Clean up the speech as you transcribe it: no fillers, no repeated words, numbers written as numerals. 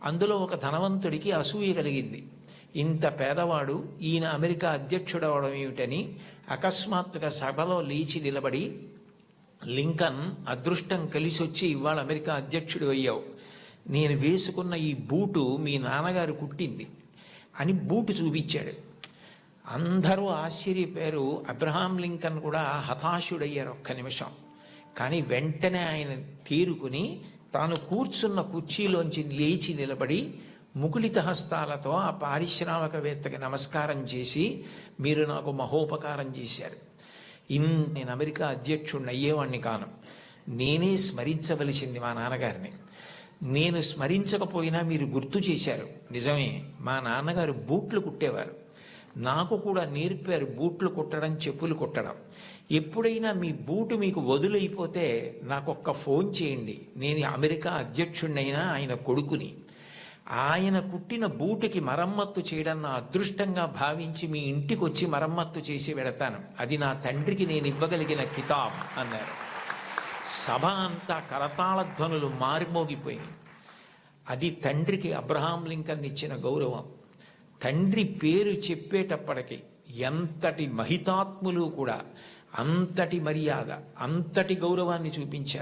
అందులో ఒక ధనవంతుడికి అసూయ కలిగింది. ఇంత పేదవాడు ఈయన అమెరికా అధ్యక్షుడు అవడం ఏమిటని అకస్మాత్తుగా సభలో లేచి నిలబడి, లింకన్, అదృష్టం కలిసొచ్చి ఇవాళ అమెరికా అధ్యక్షుడు అయ్యావు, నేను వేసుకున్న ఈ బూటు మీ నాన్నగారు కుట్టింది అని బూటు చూపించాడు. అందరూ ఆశ్చర్యపోయారు. అబ్రహాం లింకన్ కూడా హతాశుడయ్యారు ఒక్క నిమిషం. కానీ వెంటనే ఆయన తేరుకుని తాను కూర్చున్న కుర్చీలోంచి లేచి నిలబడి ముకుళిత హస్తాలతో ఆ పారిశ్రామికవేత్తకి నమస్కారం చేసి, మీరు నాకు మహోపకారం చేశారు, నేను అమెరికా అధ్యక్షుడిని అయ్యేవాణ్ణి కాను, నేనే స్మరించవలసింది మా నాన్నగారిని, నేను స్మరించకపోయినా మీరు గుర్తు చేశారు. నిజమే, మా నాన్నగారు బూట్లు కుట్టేవారు, నాకు కూడా నేర్పారు బూట్లు కుట్టడం, చెప్పులు కుట్టడం. ఎప్పుడైనా మీ బూటు మీకు వదులైపోతే నాకొక్క ఫోన్ చేయండి, నేను అమెరికా అధ్యక్షుడినైనా ఆయన కొడుకుని, ఆయన కుట్టిన బూటుకి మరమ్మత్తు చేయడం నా అదృష్టంగా భావించి మీ ఇంటికి వచ్చి మరమ్మత్తు చేసి వెళతాను, అది నా తండ్రికి నేను ఇవ్వగలిగిన కితాబ్ అన్నారు. సభ అంతా కరతాళ ధ్వనులు మారిమోగిపోయింది. అది తండ్రికి అబ్రహాం లింకన్ ఇచ్చిన గౌరవం. తండ్రి పేరు చెప్పేటప్పటికి ఎంతటి మహితాత్ములు కూడా అంతటి మర్యాద, అంతటి గౌరవాన్ని చూపించారు.